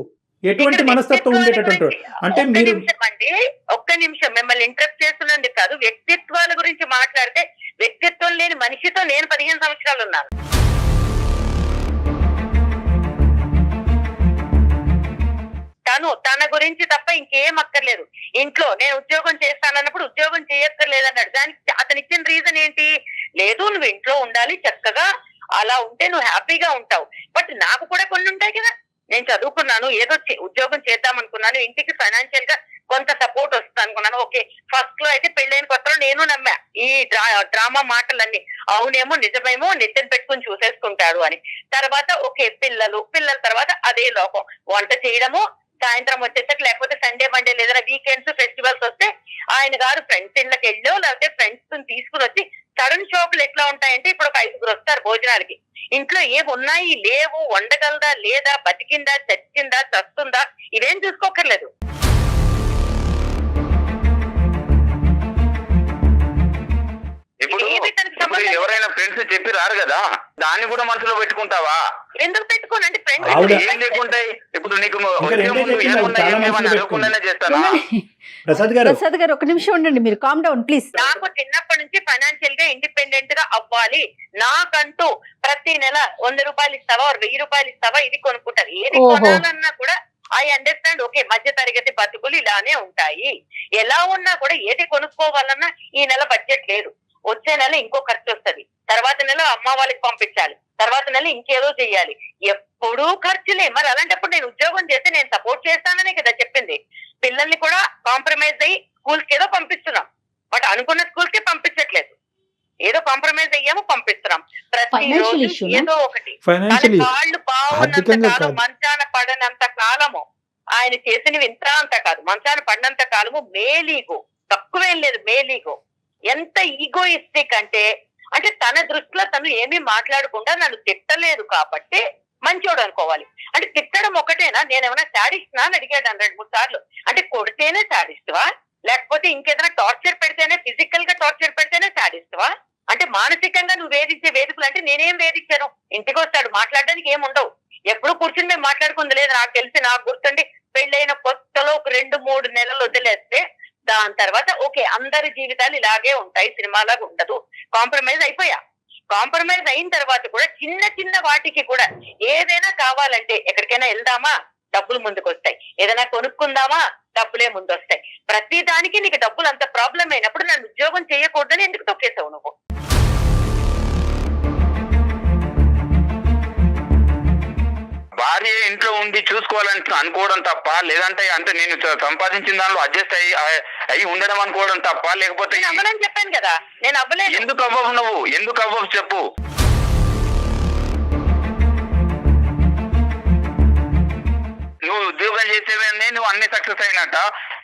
ఎటువంటి ఇక్కడ మనస్తత్వం వ్యక్తిత్వాల ఉండేటటువంటి గురించి అంటే ఒక్క మీరు నిమిషం అండి, ఒక్క నిమిషం మిమ్మల్ని ఇంట్రెస్ట్ చేస్తున్నందుకు కాదు, వ్యక్తిత్వాల గురించి మాట్లాడితే వ్యక్తిత్వం లేని మనిషితో నేను 15 సంవత్సరాలు ఉన్నాను. తన గురించి తప్ప ఇంకేం అక్కర్లేదు. ఇంట్లో నేను ఉద్యోగం చేస్తానన్నప్పుడు ఉద్యోగం చేయక్కర్లేదన్నాడు. దానికి అతను ఇచ్చిన రీజన్ ఏంటి? లేదు నువ్వు ఇంట్లో ఉండాలి చక్కగా, అలా ఉంటే నువ్వు హ్యాపీగా ఉంటావు. బట్ నాకు కూడా కొన్ని ఉంటాయి కదా, నేను చదువుకున్నాను, ఏదో ఉద్యోగం చేద్దాం అనుకున్నాను, ఇంటికి ఫైనాన్షియల్ గా కొంత సపోర్ట్ వస్తుంది అనుకున్నాను. ఓకే, ఫస్ట్ లో అయితే పెళ్ళైన కొత్తలో నేను నమ్మా ఈ డ్రామా మాటలన్నీ అవునేమో నిజమేమో నెత్తిన పెట్టుకుని చూసేసుకుంటాడు అని. తర్వాత ఓకే పిల్లల తర్వాత అదే లోకం, వంట చేయడము, సాయంత్రం వచ్చేసరికి లేకపోతే సండే మండే లేదా వీకెండ్స్ ఫెస్టివల్స్ వస్తే ఆయన గారు ఫ్రెండ్స్ ఇళ్ళకి వెళ్ళో లేకపోతే ఫ్రెండ్స్ తీసుకుని వచ్చి సడన్ షాపులు ఎట్లా ఉంటాయంటే ఇప్పుడు ఒక 5 వస్తారు భోజనాలకి. ఇంట్లో ఏమున్నాయి లేవు, వండగలదా లేదా, బతికిందా చచ్చిందా చస్తుందా, ఇవేం చూసుకోకర్లేదు. ఇప్పుడు ఎవరైనా ఫ్రెండ్స్ చెప్పి రారు కదా, దాన్ని కూడా మనసులో పెట్టుకుంటావా? ఎందుకు పెట్టుకోను అంటే ఫ్రెండ్స్ ఏం లేకుంటాయి. ఇప్పుడు నీకు అనుకుండానే చేస్తానా? ప్రసాద్ గారు ఒక్క నిమిషం ఉండండి, మీరు కామ్ డౌన్ ప్లీజ్. నాకు చిన్నప్పటి నుంచి ఫైనాన్షియల్ గా ఇండిపెండెంట్ గా అవ్వాలి, నాకంటూ ప్రతి నెల 100 రూపాయలు ఇస్తావా 1000 రూపాయలు ఇస్తావా ఇది కొనుక్కుంటారు. ఏది కొనాలన్నా కూడా ఐ అండర్స్టాండ్. ఓకే, మధ్య తరగతి బతుకులు ఇలానే ఉంటాయి. ఎలా ఉన్నా కూడా ఏది కొనుక్కోవాలన్నా ఈ నెల బడ్జెట్ లేదు, వచ్చే నెల ఇంకో ఖర్చు వస్తుంది, తర్వాత నెల అమ్మ వాళ్ళకి పంపించాలి, తర్వాత నెల ఇంకేదో చెయ్యాలి, ఎప్పుడూ ఖర్చులే. మరి అలాంటప్పుడు నేను ఉద్యోగం చేస్తే నేను సపోర్ట్ చేస్తాననే కదా చెప్పింది. పిల్లల్ని కూడా కాంప్రమైజ్ అయ్యి స్కూల్స్ కి ఏదో పంపిస్తున్నాం, బట్ అనుకున్న స్కూల్స్ కి పంపించట్లేదు, ఏదో కాంప్రమైజ్ అయ్యాము పంపిస్తున్నాం. ప్రతిరోజు ఏదో ఒకటి. కాళ్ళు బాగున్నంత కాలం, మంచాన పడనంత కాలము ఆయన చేసినవి ఇంత అంత కాదు, మంచాన పడినంత కాలము మేలీగో, తక్కువేం లేదు మేలీగో. ఎంత ఈగోయిస్టిక్ అంటే తన దృష్టిలో తను ఏమీ మాట్లాడకుండా నన్ను తిట్టలేదు కాబట్టి మంచోడు అనుకోవాలి. అంటే తిట్టడం ఒకటేనా? నేనేమైనా శాడిస్ట్నా అని అడిగాడు 2-3 సార్లు. అంటే కొడితేనే శాడిస్ట్వా, లేకపోతే ఇంకేదైనా టార్చర్ పెడితేనే, ఫిజికల్ గా టార్చర్ పెడితేనే శాడిస్ట్వా? అంటే మానసికంగా నువ్వు వేధించే వేదికలు అంటే నేనేం వేధించాను? ఇంటికి వస్తాడు, మాట్లాడడానికి ఏముండవు, ఎప్పుడు కూర్చుని మేము మాట్లాడుకుంది లేదు. నాకు తెలిసి, నాకు గుర్తుండి పెళ్ళైన కొత్తలో ఒక 2-3 నెలలు వదిలేస్తే దాని తర్వాత ఓకే అందరి జీవితాలు ఇలాగే ఉంటాయి, సినిమాలాగా ఉండదు, కాంప్రమైజ్ అయిపోయా. కాంప్రమైజ్ అయిన తర్వాత కూడా చిన్న చిన్న వాటికి కూడా ఏదైనా కావాలంటే ఎక్కడికైనా వెళ్దామా డబ్బులు ముందుకు వస్తాయి, ఏదైనా కొనుక్కుందామా డబ్బులే ముందు వస్తాయి. ప్రతి దానికి నీకు డబ్బులు అంత ప్రాబ్లం అయినప్పుడు నన్ను ఉద్యోగం చేయకూడదని ఎందుకు తొక్కేసావు నువ్వు? భార్య ఇంట్లో ఉండి చూసుకోవాలని అనుకోవడం తప్ప, లేదంటే నేను సంపాదించిన దానిలో అడ్జస్ట్ అయ్యి ఉండడం అనుకోవడం తప్ప, లేకపోతే అవ్వనని చెప్పాను కదా, నేను అవ్వలేదు. ఎందుకు అవ్వవు నువ్వు? ఎందుకు అవ్వవు చెప్పు. నువ్వు ఉద్యోగం చేసేవన్నీ నువ్వు అన్ని సక్సెస్ అయినట్ట,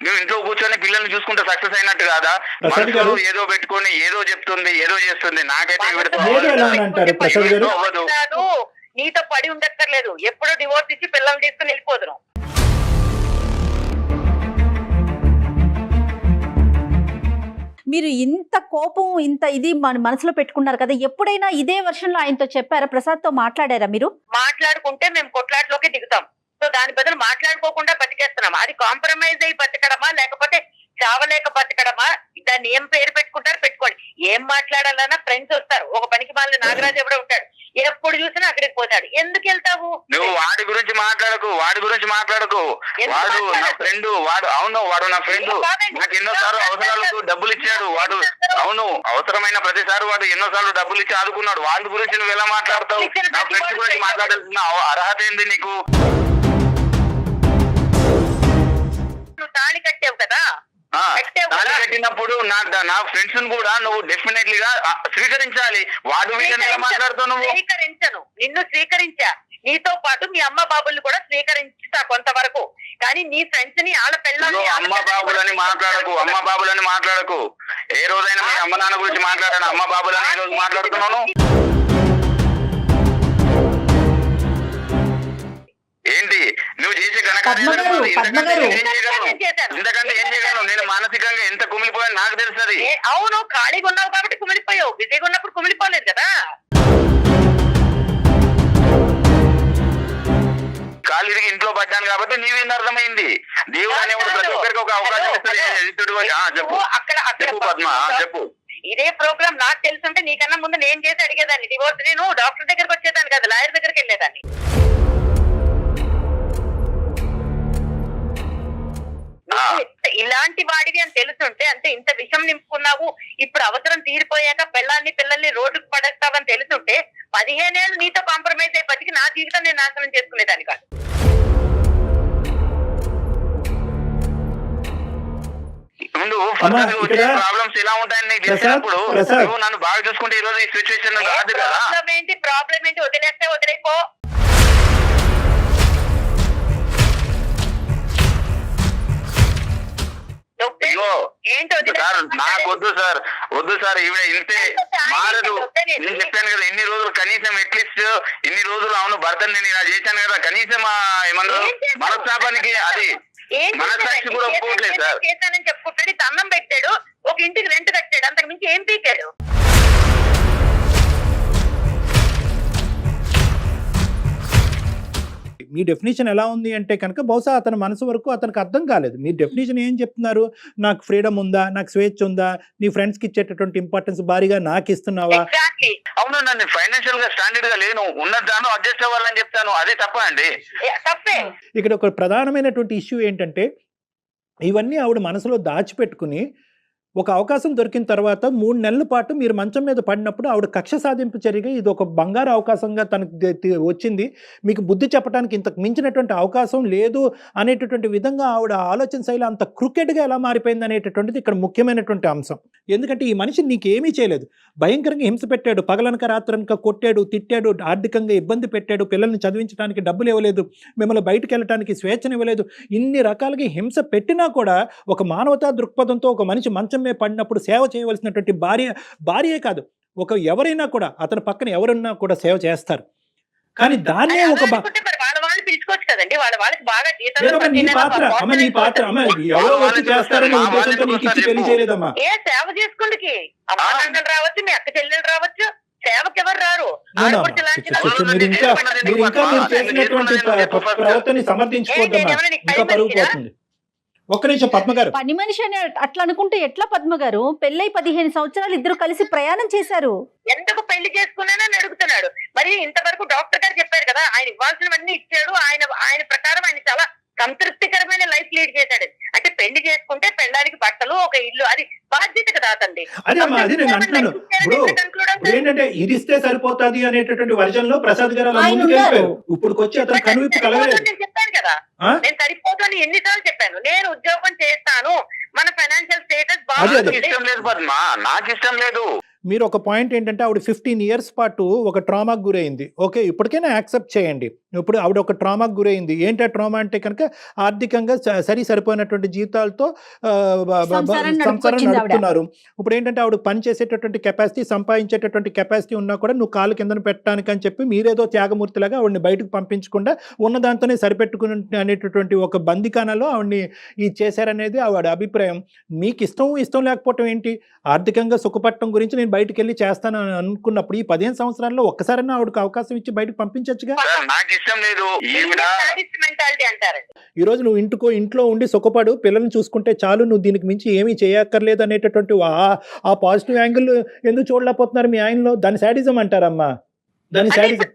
నువ్వు ఇంట్లో కూర్చొని పిల్లల్ని చూసుకుంటే సక్సెస్ అయినట్టు కాదా? మనసులో ఏదో పెట్టుకొని ఏదో చెప్తుంది, ఏదో చేస్తుంది. నాకైతే అవ్వదు. నీతో పడి ఉండక్కర్లేదు, ఎప్పుడో డివోర్స్ ఇచ్చి పిల్లల్ని తీసుకుని వెళ్ళిపోదును. మీరు ఇంత కోపం ఇంత ఇది మన మనసులో పెట్టుకున్నారు కదా, ఎప్పుడైనా ఇదే వర్షన్లో ఆయనతో చెప్పారా? ప్రసాద్ తో మాట్లాడారా మీరు? మాట్లాడుకుంటే మేము కొట్లాట్లోకి దిగుతాం. సో దాని బదులు మాట్లాడుకోకుండా బతికేస్తున్నాం. అది కాంప్రమైజ్ అయ్యి బతకడమా లేకపోతే చావలేక బతకడమా? దాన్ని ఏం పేరు పెట్టుకుంటారు పెట్టుకోండి. ఏం మాట్లాడాలన్నా ఫ్రెండ్స్ వస్తారు. ఒక పనికి మాలిన నాగరాజు ఎవడో ఉంటాడు, ఎప్పుడు చూసినా అక్కడికి పోతాడు. ఎందుకు వెళ్తావు నువ్వు? వాడి గురించి మాట్లాడకు, వాడు నా ఫ్రెండ్, వాడు నా ఫ్రెండ్. నాకు ఎన్నోసార్లు అవసరాలకు డబ్బులు ఇచ్చాడు వాడు. అవును, అవసరమైన ప్రతిసారి వాడు ఎన్నోసార్లు డబ్బులు ఇచ్చి ఆదుకున్నాడు. వాళ్ళ గురించి నువ్వు ఎలా మాట్లాడతావు? నా ఫ్రెండ్స్ గురించి మాట్లాడాల్సిన అర్హత ఏంది నీకు? నువ్వు తాళి కట్టావు కదా, తాళి కట్టినప్పుడు నా ఫ్రెండ్స్ కూడా నువ్వు డెఫినెట్లీగా స్వీకరించాలి. వాడు ఎలా మాట్లాడుతావు నువ్వు? స్వీకరించను, నిన్ను స్వీకరించా, నీతో పాటు మీ అమ్మ బాబుల్ని కూడా స్వీకరించా కొంతవరకు. కానీ నీ ఫ్రెండ్స్ ని ఆళ్ళ పిల్లల్ని అమ్మ బాబులని మాట్లాడకు. ఏ రోజైనా మీ అమ్మ నాన్న గురించి మాట్లాడాను? అమ్మ బాబులని ఏ రోజు మాట్లాడుతున్నాను? ఏంటి నువ్వు చేసే ఇంతకంటే ఏం చేయగలను? నేను మానసికంగా ఎంత కుమిలిపోయాను నాకు తెలుస్తుంది. అవును, ఖాళీగా ఉన్నావు కాబట్టి కుమిలిపోయావు, బిజీగా ఉన్నప్పుడు కుమిలిపోలేదు కదా. కాలు ఇరిగి ఇంట్లో పడ్డాను కాబట్టి నీవేంది అర్థమైంది. దేవుడు అనేవాడు ప్రతి ఒక్కరికి ఒక అవకాశం ఇస్తాడు. చెప్పు అక్కడ చెప్పు పద్మ చెప్పు. ఇదే ప్రోగ్రామ్ నాకు తెలుసుంటే నీకన్నా ముందు నేను చేసి అడిగేదాన్ని డివోర్స్. నేను డాక్టర్ దగ్గరకు వచ్చేదాన్ని కదా, లాయర్ దగ్గరికి వెళ్ళేదాన్ని. ఇలాంటి వాడివి అని తెలుసుంటే, అంటే ఇంత విషం నింపుకున్నావు, ఇప్పుడు అవసరం తీరిపోయాక పిల్లల్ని రోడ్డుకు పడేస్తావని తెలుసుంటే 15 ఏళ్ళు నీతో కాంప్రమైజ్ అయిపోయి నా జీవితం నేను నాశనం చేసుకునేదాన్ని కాదు. ప్రాబ్లమ్స్ ఎలా ఉంటాయని నీకు తెలిసినప్పుడు నువ్వు నన్ను బాగా చూసుకుంటే ఈ రోజు ఈ సిచ్యువేషన్ రాదు కదా. ప్రాబ్లం ఏంటి వదిలేస్తే వదిలేపో. నాకు వద్దు సార్ ఈవిడ ఇంతే మారదు. నేను చెప్పాను కదా ఇన్ని రోజులు, కనీసం అట్లీస్ట్ ఇన్ని రోజులు అవును భర్తని నేను ఇలా చేశాను కదా, కనీసం ఏమన్నారు మనస్తాపానికి అది మనసాక్షి కూడా ఒప్పుకోవట్లేదు సార్. చేశానని చెప్పుకుంటాడు, అన్నం పెట్టాడు, ఒక ఇంటికి రెంట్ కట్టాడు, అంతకు మించి ఏం పీకాడు. మీ డెఫినేషన్ ఎలా ఉంది అంటే కనుక బహుశా అతని మనసు వరకు అతనికి అర్థం కాలేదు. మీ డెఫినేషన్ ఏం చెప్తున్నారు? నాకు ఫ్రీడమ్ ఉందా, నాకు స్వేచ్ఛ ఉందా, నీ ఫ్రెండ్స్ కి ఇచ్చేటటువంటి ఇంపార్టెన్స్ భారీగా నాకు ఇస్తున్నావా? అవును, నేను ఫైనాన్షియల్ గా స్టాండర్డ్ గా లేను, ఉన్నదాను అడ్జస్ట్ అవ్వాలని చెప్తాను. అదే తప్ప అండి? తప్పే. ఇక్కడ ఒక ప్రధానమైనటువంటి ఇష్యూ ఏంటంటే ఇవన్నీ ఆవిడ మనసులో దాచిపెట్టుకుని ఒక అవకాశం దొరికిన తర్వాత 3 నెలల పాటు మీరు మంచం మీద పడినప్పుడు ఆవిడ కక్ష సాధింపు చర్యగా ఇది ఒక బంగారు అవకాశంగా తనకు వచ్చింది, మీకు బుద్ధి చెప్పడానికి ఇంతకు మించినటువంటి అవకాశం లేదు అనేటటువంటి విధంగా ఆవిడ ఆలోచన శైలి అంత క్రికెట్గా ఎలా మారిపోయింది అనేటటువంటిది ఇక్కడ ముఖ్యమైనటువంటి అంశం. ఎందుకంటే ఈ మనిషి నీకేమీ చేయలేదు, భయంకరంగా హింస పెట్టాడు, పగలనక రాత్రనక కొట్టాడు, తిట్టాడు, ఆర్థికంగా ఇబ్బంది పెట్టాడు, పిల్లల్ని చదివించడానికి డబ్బులు ఇవ్వలేదు, మిమ్మల్ని బయటకు వెళ్ళడానికి స్వేచ్ఛనివ్వలేదు, ఇన్ని రకాలుగా హింస పెట్టినా కూడా ఒక మానవతా దృక్పథంతో ఒక మనిషి మంచం పడినప్పుడు సేవ చేయవలసినటువంటి భార్యే కాదు, ఒక ఎవరైనా కూడా అతని పక్కన ఎవరున్నా కూడా సేవ చేస్తారు. కానీ దాన్నే ఒక పిలుచుకోవచ్చు కదండి, వాళ్ళకి బాగా ఏ సేవ చేసుకుందికి అమ్మ రావచ్చు, మీ అక్క చెల్లెలు రావచ్చు, సేవకి ఎవరు రారు. ఒక్క నిమిషం పద్మ గారు, పని మనిషి అని అట్లా అనుకుంటే ఎట్లా పద్మ గారు? పెళ్ళై 15 సంవత్సరాలు ఇద్దరు కలిసి ప్రయాణం చేశారు, ఎందుకు పెళ్లి చేసుకున్నానని అడుగుతున్నాడు. మరి ఇంతవరకు డాక్టర్ గారు చెప్పారు కదా, ఆయన ఇవ్వాల్సినవన్నీ ఇచ్చాడు, ఆయన ప్రకారం ఆయన చాలా సంతృప్తికరమైన లైఫ్ లీడ్ చేశాడు. అంటే పెళ్లి చేసుకుంటే పెళ్ళడానికి బట్టలు, ఒక ఇల్లు, అది బాధ్యత కదా అతండి. ఏంటంటే ఇది ఇస్తే సరిపోతుంది అనేటటువంటి వర్జన్ లో ప్రసాద్ గారు అలా ముందుకు వెళ్ళిపోయారు. ఇప్పుడు వచ్చి అతను కనువిప్పు కలగలేదు. నేను చెప్పాను కదా, నేను సరిపోతుంది ఎన్నిసార్లు చెప్పాను, నేను ఉద్యోగం చేస్తాను, మన ఫైనాన్షియల్ స్టేటస్ బాగుంది. నాకు ఇష్టం లేదు. మీరు ఒక పాయింట్ ఏంటంటే ఆవిడ 15 years పాటు ఒక ట్రామాకు గురైంది. ఓకే, ఇప్పటికైనా యాక్సెప్ట్ చేయండి. ఇప్పుడు ఆవిడ ఒక ట్రామాకు గురైంది. ఏంటి ఆ ట్రామా అంటే కనుక ఆర్థికంగా సరిపోయినటువంటి జీతాలతో సంసారం నడుపుతున్నారు. ఇప్పుడు ఏంటంటే ఆవిడ పని చేసేటటువంటి కెపాసిటీ, సంపాదించేటటువంటి కెపాసిటీ ఉన్నా కూడా నువ్వు కాలు కిందన పెట్టడానికి అని చెప్పి మీరేదో త్యాగమూర్తిలాగా ఆవిడని బయటకు పంపించకుండా ఉన్న దాంతోనే సరిపెట్టుకుని అనేటటువంటి ఒక బందికానాలో ఆవిడని ఇది చేశారనేది ఆవిడ అభిప్రాయం. మీకు ఇష్టం లేకపోవటం ఏంటి? ఆర్థికంగా సుఖపట్టడం గురించి నేను బయటకు వెళ్ళి చేస్తాను అనుకున్నప్పుడు ఈ 15 సంవత్సరాల్లో ఒక్కసారైనా ఆవిడకి అవకాశం ఇచ్చి బయటకు పంపించచ్చుగా. ఈ రోజు నువ్వు ఇంట్లో ఉండి సుఖపడు, పిల్లల్ని చూసుకుంటే చాలు, నువ్వు దీనికి మించి ఏమీ చేయక్కర్లేదు అనేటటువంటి ఆ పాజిటివ్ యాంగిల్ ఎందుకు చూడలేకపోతున్నారు మీ ఆయనలో? దాని శాడిజం అంటారమ్మా, దాని శాడిజం.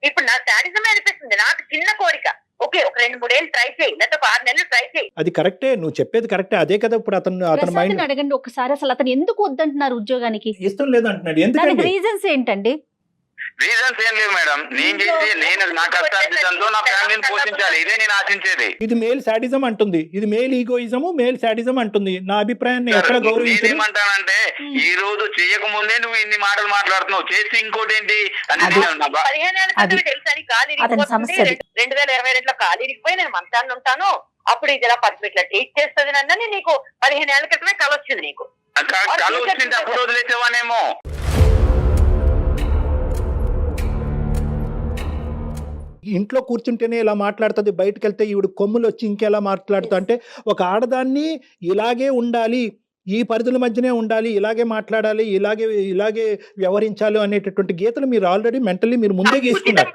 ఇప్పుడు నా శాడిజం అనిపిస్తుంది, నాకు చిన్న కోరిక, ఓకే ఒక 2-3 ఏళ్ళు ట్రై చేయి, లేదా 6 నెలలు ట్రై చేయి. అది కరెక్టే, నువ్వు చెప్పేది కరెక్టే. అదే కదా ఇప్పుడు అతని మైండ్. అడగండి ఒకసారి, అసలు అతను ఎందుకు వద్దంటున్నారు ఉద్యోగానికి? ఇష్టం లేదు అంటున్నాడు. ఎందుకంటే రీజన్స్ ఏంటండి? రీజన్స్ ఏం లేవు మేడం, నేను నా కష్టార్జితంతో నా ఫ్యామిలీని పోషించాలి, ఇదే నేను ఆశించేది. ఇది మేల్ శాడిజం అంటుంది, ఇది మేల్ ఈగోయిజము, మేల్ శాడిజం అంటుంది. నా అభిప్రాయాన్ని ఎక్కడ గౌరవించాలి? నేనేమంటానంటే ఈ రోజు చేయక ముందే నువ్వు ఇన్ని మాటలు మాట్లాడుతున్నావు, చేసి ఇంకోటి ఏంటి అని. 15 ఏళ్ళ తెలుసని గాలి 2022లో గాలి ఇరిగిపోయి నేను మంచాన్ని ఉంటాను, అప్పుడు ఇది ఇలా పర్ఫెక్ట్ ట్రీట్ చేస్తుంది నన్ను. నీకు 15 ఏళ్ల క్రితమే కళ వచ్చింది, నీకు కళ వచ్చింది, అప్పుడు వదిలేసేవానేమో. ఇంట్లో కూర్చుంటేనే ఇలా మాట్లాడుతుంది, బయటకు వెళ్తే ఈవిడ కొమ్ములు వచ్చి ఇంకెలా మాట్లాడుతా అంటే ఒక ఆడదాన్ని ఇలాగే ఉండాలి, ఈ పరిధుల మధ్యనే ఉండాలి, ఇలాగే మాట్లాడాలి, ఇలాగే వ్యవహరించాలి అనేటటువంటి గీతలు మీరు ఆల్రెడీ మెంటల్లీ మీరు ముందే గీసుకున్నారు.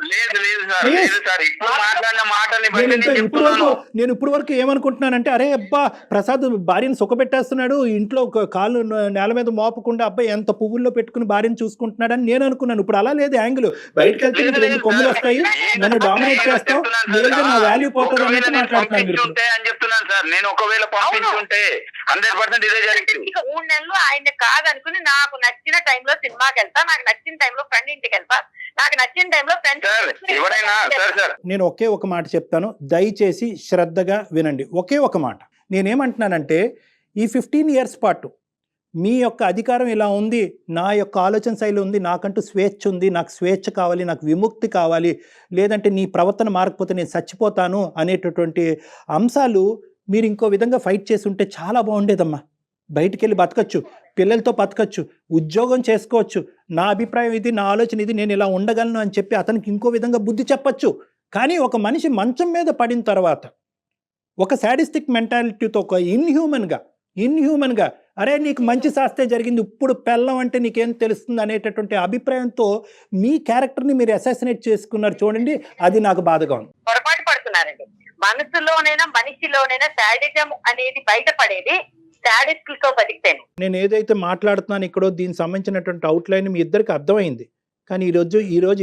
నేను ఇప్పుడు వరకు ఏమనుకుంటున్నానంటే, అరే అబ్బా ప్రసాద్ భార్యను సుఖపెట్టేస్తున్నాడు, ఇంట్లో ఒక కాళ్ళు నేల మీద మోపకుండా అబ్బాయి ఎంత పువ్వుల్లో పెట్టుకుని భార్యను చూసుకుంటున్నాడు అని నేను అనుకున్నాను. ఇప్పుడు అలా లేదు యాంగిల్. బయటకు వెళ్తే నీకు 2 కొమ్ములు వస్తాయి, నన్ను డామినేట్ చేస్తావు, లేదా నా వాల్యూ పోతుంది అనేది మాట్లాడుతున్నాను అని చెప్తున్నాను సార్. నేను ఒకవేళ పంపించుంటే 100% ఇదే జరిగింది. 3 నెలలు ఆయన కాదనుకుని నాకు నచ్చిన టైంలో సినిమాకి వెళ్తా, నాకు నచ్చిన టైంలో ఫ్రెండ్ ఇంటికి వెళ్తా, నాకు నచ్చిన టైంలో ఫ్రెండ్స్. నేను ఒకే ఒక మాట చెప్తాను, దయచేసి శ్రద్ధగా వినండి. ఒకే ఒక మాట నేనేమంటున్నానంటే, ఈ 15 years పాటు మీ యొక్క అధికారం ఇలా ఉంది, నా యొక్క ఆలోచన శైలి ఉంది, నాకంటూ స్వేచ్ఛ ఉంది, నాకు స్వేచ్ఛ కావాలి, నాకు విముక్తి కావాలి, లేదంటే నీ ప్రవర్తన మారకపోతే నేను చచ్చిపోతాను అనేటటువంటి అంశాలు మీరు ఇంకో విధంగా ఫైట్ చేసి ఉంటే చాలా బాగుండేదమ్మా. బయటికి వెళ్ళి బతకచ్చు, పిల్లలతో బతకచ్చు, ఉద్యోగం చేసుకోవచ్చు, నా అభిప్రాయం ఇది, నా ఆలోచన ఇది, నేను ఇలా ఉండగలను అని చెప్పి అతనికి ఇంకో విధంగా బుద్ధి చెప్పచ్చు. కానీ ఒక మనిషి మంచం మీద పడిన తర్వాత ఒక శాడిస్టిక్ మెంటాలిటీతో, ఒక ఇన్హ్యూమన్గా అరే నీకు మంచి శాస్త్రే జరిగింది, ఇప్పుడు పెళ్ళం అంటే నీకేం తెలుస్తుంది అనేటటువంటి అభిప్రాయంతో మీ క్యారెక్టర్ని మీరు అసాసినేట్ చేసుకున్నారు చూడండి, అది నాకు బాధగా ఉంది. పొరపాటు పడుతున్నారండి. మనసులోనైనా మనిషిలోనైనా శాడిజం అనేది బయటపడేది శాడిస్టులతో బతికితేనే. నేను ఏదైతే మాట్లాడుతున్నాను ఇక్కడో దీనికి సంబంధించినటువంటి అవుట్లైన్ మీ ఇద్దరికి అర్థమైంది. కానీ ఈరోజు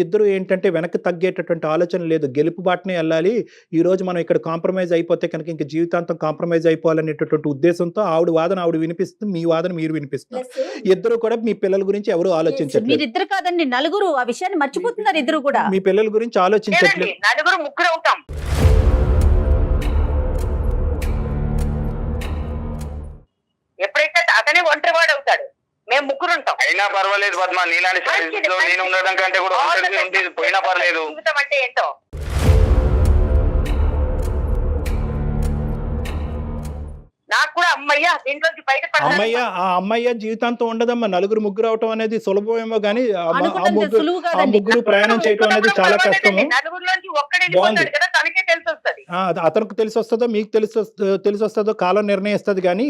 ఇద్దరు ఏంటంటే వెనక్కి తగ్గేటటువంటి ఆలోచన లేదు, గెలుపు బాటనే వెళ్ళాలి. ఈరోజు మనం ఇక్కడ కాంప్రమైజ్ అయిపోతే కనుక ఇంక జీవితాంతం కాంప్రమైజ్ అయిపోవాలనేటటువంటి ఉద్దేశంతో ఆవిడ వాదన ఆవిడ వినిపిస్తుంది, మీ వాదన మీరు వినిపిస్తున్నారు. ఇద్దరు కూడా మీ పిల్లల గురించి ఎవరు ఆలోచించట్లేదు. మీరిద్దరు కాదండి, నలుగురు ఆ విషయాన్ని మర్చిపోతున్నారు. ఇద్దరు కూడా మీ పిల్లల గురించి ఆలోచించట్లేదు. నలుగురు ముగ్గురు అవుతాం. ఎప్పుడైతే అతనే ఒంటరివాడు అవుతాడు, మేము ముగ్గురు ఉంటాం. అయినా పర్వాలేదు పద్మ, నీలాంటి నేను ఉండడం కంటే కూడా పోయినా పర్లేదు. జీవితం అంటే ఏంటో నాకు కూడా అమ్మయ్య దీంట్లోంచి అమ్మయ్య ఆ అమ్మయ్య జీవితాంతం ఉండదమ్మా. నలుగురు ముగ్గురు అవటం అనేది సులభమేమో కానీ ఆ ముగ్గురు ప్రయాణం చేయటం అనేది చాలా కష్టము. అతనికి తెలిసి వస్తుందో మీకు తెలిసి వస్తుందో కాలం నిర్ణయిస్తుంది. కానీ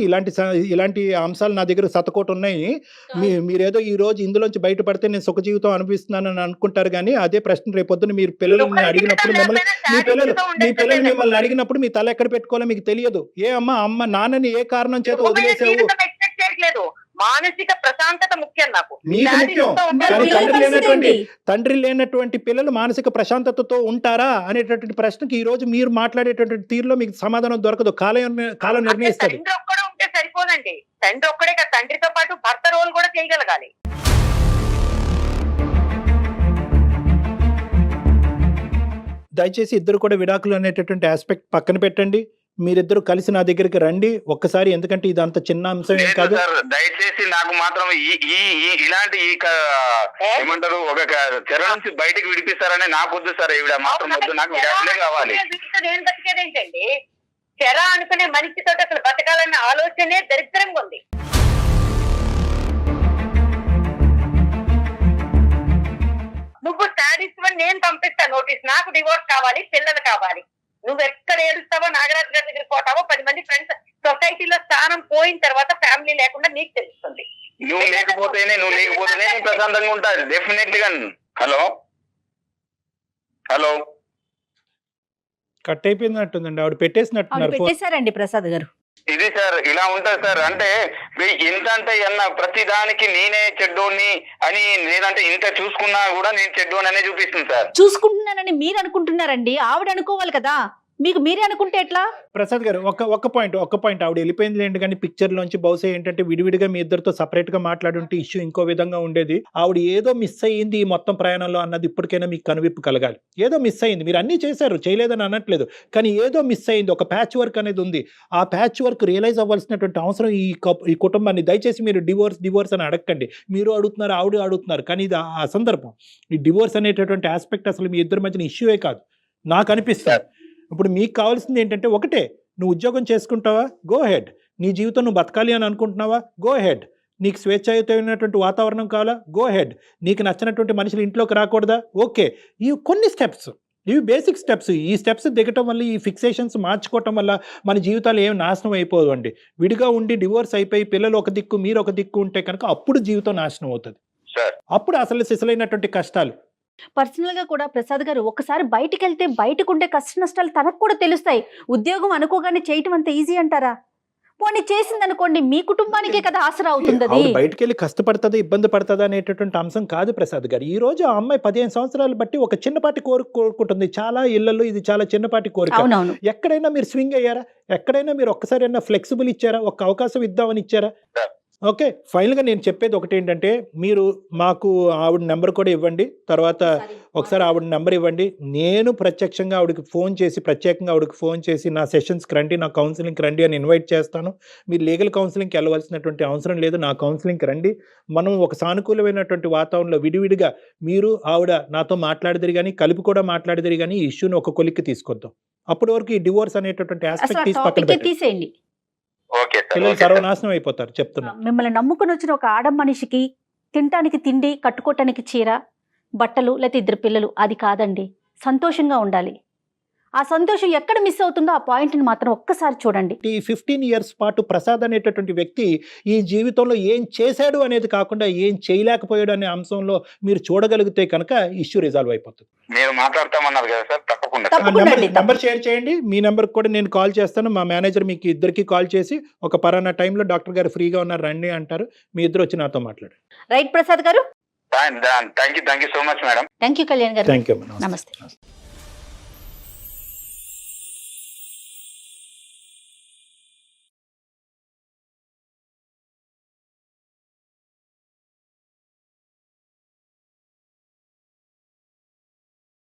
ఇలాంటి అంశాలు నా దగ్గర శతకోటి ఉన్నాయి. మీరేదో ఈ రోజు ఇందులోంచి బయటపడితే నేను సుఖ జీవితం అనిపిస్తున్నానని అనుకుంటారు. కానీ అదే ప్రశ్న రేపొద్దున మీరు పిల్లల్ని అడిగినప్పుడు మీ పిల్లలు మిమ్మల్ని అడిగినప్పుడు మీ తల ఎక్కడ పెట్టుకోవాలో మీకు తెలియదు. అమ్మ నాన్నని ఏ కారణం చేత వదిలేసావు? మానసిక ప్రశాంతత ముఖ్యం నాకు. తండ్రి లేనటువంటి పిల్లలు మానసిక ప్రశాంతతతో ఉంటారా అనేటటువంటి ప్రశ్నకి ఈ రోజు మీరు మాట్లాడేటటువంటి తీరులో మీకు సమాధానం దొరకదు. కాలం నిర్ణయిస్తుంది. తండ్రి ఒక్కడే ఉంటే సరిపోదండి. తండ్రి ఒక్కడే కదా, తండ్రితో పాటు భర్త రోల్ కూడా చేయగలగాలి. దయచేసి ఇద్దరు కూడా విడాకులు అనేటటువంటి ఆస్పెక్ట్ పక్కన పెట్టండి. మీరిద్దరు కలిసి నా దగ్గరికి రండి ఒక్కసారి. ఎందుకంటే ఇది అంత చిన్న అంశం ఏం కాదు. దయచేసి నాకు మాత్రం ఇలాంటి ఏమంటారు ఒక చెర నుంచి బయటకు విడిపిస్తారని నాకు వద్దు సార్. ఈవిడ మాత్రం వద్దు, నాకు విడాకులే కావాలి. నేను బతికేదేంటండి? చెర అనుకునే మనిషితో అసలు బతకాలన్న ఆలోచనే దరిద్రంగా ఉంది. నువ్వు శాడిస్ట్ అని నేను పంపిస్తా నోటీస్. నాకు డివోర్స్ కావాలి, పిల్లలు కావాలి. నువ్వు ఎక్కడ ఏడుస్తావో, నాగరాజు గారి దగ్గర పోతావో, 10 మంది ఫ్రెండ్స్, సొసైటీలో స్థానం పోయిన తర్వాత ఫ్యామిలీ లేకుండా నీకు తెలుస్తుంది. నువ్వు లేకపోతేనే ప్రశాంతంగా ఉంటాను డెఫినెట్లీగా. హలో కట్ అయిపోయినట్టుందండి, ఆవిడ పెట్టేసినట్టున్నారండి ప్రసాద్ గారు. ఇది సార్ ఇలా ఉంటుంది సార్. అంటే ఇంత అంటే ప్రతి దానికి నేనే చెడ్డోని అని, లేదంటే ఇంత చూసుకున్నా కూడా నేను చెడ్డోని అనే చూపిస్తుంది సార్. చూసుకుంటున్నానని మీరు అనుకుంటున్నారండి, ఆవిడ అనుకోవాలి కదా. మీకు మీరే అనుకుంటే ఎట్లా? ప్రసాద్ గారు ఒక్క పాయింట్ ఆవిడ వెళ్ళిపోయింది లేండి. కానీ పిక్చర్ లోంచి బహుశా ఏంటంటే విడివిడిగా మీ ఇద్దరితో సపరేట్ గా మాట్లాడుంటే ఇష్యూ ఇంకో విధంగా ఉండేది. ఆవిడ ఏదో మిస్ అయ్యింది ఈ మొత్తం ప్రయాణంలో అన్నది ఇప్పటికైనా మీకు కనువిప్పు కలగాలి. ఏదో మిస్ అయింది, మీరు అన్నీ చేశారు, చేయలేదని అనట్లేదు, కానీ ఏదో మిస్ అయింది. ఒక ప్యాచ్ వర్క్ అనేది ఉంది. ఆ ప్యాచ్ వర్క్ రియలైజ్ అవ్వాల్సినటువంటి అవసరం ఈ కుటుంబాన్ని. దయచేసి మీరు డివోర్స్ అని అడగండి. మీరు అడుగుతున్నారు, ఆవిడ అడుగుతున్నారు, కానీ ఇది ఆ సందర్భం. ఈ డివోర్స్ అనేటటువంటి ఆస్పెక్ట్ అసలు మీ ఇద్దరి మధ్యన ఇష్యూయే కాదు నాకు అనిపిస్తుంది. ఇప్పుడు మీకు కావాల్సింది ఏంటంటే, ఒకటే, నువ్వు ఉద్యోగం చేసుకుంటావా, గో హెడ్. నీ జీవితం నువ్వు బతకాలి అని అనుకుంటున్నావా, గో హెడ్. నీకు స్వేచ్ఛాయుతమైనటువంటి వాతావరణం కావాలా, గో హెడ్. నీకు నచ్చినటువంటి మనుషులు ఇంట్లోకి రాకూడదా, ఓకే. ఈ కొన్ని స్టెప్స్ ఇవి బేసిక్ స్టెప్స్. ఈ స్టెప్స్ దిగటం వల్ల, ఈ ఫిక్సేషన్స్ మార్చుకోవటం వల్ల మన జీవితాలు ఏం నాశనం అయిపోవండి. విడిగా ఉండి డివోర్స్ అయిపోయి పిల్లలు ఒక దిక్కు మీరు ఒక దిక్కు ఉంటే కనుక అప్పుడు జీవితం నాశనం అవుతుంది. సార్ అప్పుడు అసలు సిసలైనటువంటి కష్టాలు. పర్సనల్ గా కూడా ప్రసాద్ గారు ఒకసారి బయటికి వెళ్తే బయటకు ఉండే కష్ట నష్టాలు తనకు కూడా తెలుస్తాయి. ఉద్యోగం అనుకోగానే చేయటం అంత ఈజీ అంటారా? పోనీ చేసింది అనుకోండి, మీ కుటుంబానికే కదా ఆసరా అవుతుంది అది. ఆవిడ బయటికి వెళ్ళి కష్టపడుతుంది, ఇబ్బంది పడుతుంది అనేటటువంటి అంశం కాదు ప్రసాద్ గారు. ఈ రోజు ఆ అమ్మాయి 15 సంవత్సరాలు బట్టి ఒక చిన్నపాటి కోరిక కోరుకుంటుంది. చాలా ఇళ్లలో ఇది చాలా చిన్నపాటి కోరిక. అవునవును. ఎక్కడైనా మీరు స్వింగ్ అయ్యారా? ఎక్కడైనా మీరు ఒక్కసారి ఫ్లెక్సిబుల్ ఇచ్చారా? ఒక అవకాశం ఇద్దామని ఇచ్చారా? ఓకే, ఫైనల్గా నేను చెప్పేది ఒకటి ఏంటంటే, మీరు మాకు ఆవిడ నెంబర్ కూడా ఇవ్వండి. తర్వాత ఒకసారి ఆవిడ నెంబర్ ఇవ్వండి. నేను ప్రత్యక్షంగా ఆవిడకి ఫోన్ చేసి, ప్రత్యేకంగా ఆవిడకి ఫోన్ చేసి నా సెషన్స్కి రండి, నా కౌన్సిలింగ్కి రండి అని ఇన్వైట్ చేస్తాను. మీరు లీగల్ కౌన్సిలింగ్కి వెళ్ళవలసినటువంటి అవసరం లేదు. నా కౌన్సిలింగ్కి రండి. మనం ఒక సానుకూలమైనటువంటి వాతావరణంలో విడివిడిగా మీరు ఆవిడ నాతో మాట్లాడిదిరి కానీ, కలిపి కూడా మాట్లాడిదిరి కానీ, ఈ ఇష్యూని ఒక కొలిక్కి తీసుకొద్దాం. అప్పటి వరకు ఈ డివోర్స్ అనేటటువంటి ఆస్పెక్ట్ తీసి పక్కన పెట్టండి. తీసేయండి. Okay sir. పిల్లలు సర్వనాశనం అయిపోతారు చెప్తున్నా. మిమ్మల్ని నమ్ముకుని వచ్చిన ఒక ఆడ మనిషికి తినటానికి తిండి, కట్టుకోవటానికి చీర, బట్టలు, లేకపోతే 2 పిల్లలు, అది కాదండి. సంతోషంగా ఉండాలి. ఆ సంతోషం ఎక్కడ మిస్ అవుతుందో ఆ పాయింట్ని మాత్రం ఒక్కసారి చూడండి. ఈ 15 ఇయర్స్ పాటు ప్రసాద్ అనేటటువంటి వ్యక్తి ఈ జీవితంలో ఏం చేశాడు అనేది కాకుండా ఏం చేయలేకపోయాడు అనే అంశంలో మీరు చూడగలిగితే కనుక ఇష్యూ రిజాల్వ్ అయిపోతుంది. మీరు మాట్లాడతామన్నారు కదా సార్, తప్పకుండా తప్పకుండా అండి. నెంబర్ షేర్ చేయండి. మీ నెంబర్ కూడా నేను కాల్ చేస్తాను. మా మేనేజర్ మీకు ఇద్దరికి కాల్ చేసి ఒక పలానా టైంలో డాక్టర్ గారు ఫ్రీగా ఉన్నారు రండి అంటారు. మీ ఇద్దరు వచ్చి నాతో మాట్లాడారు. Right Prasad garu. Thank you so much madam. Thank you Kalyan garu. Thank you. నమస్తే.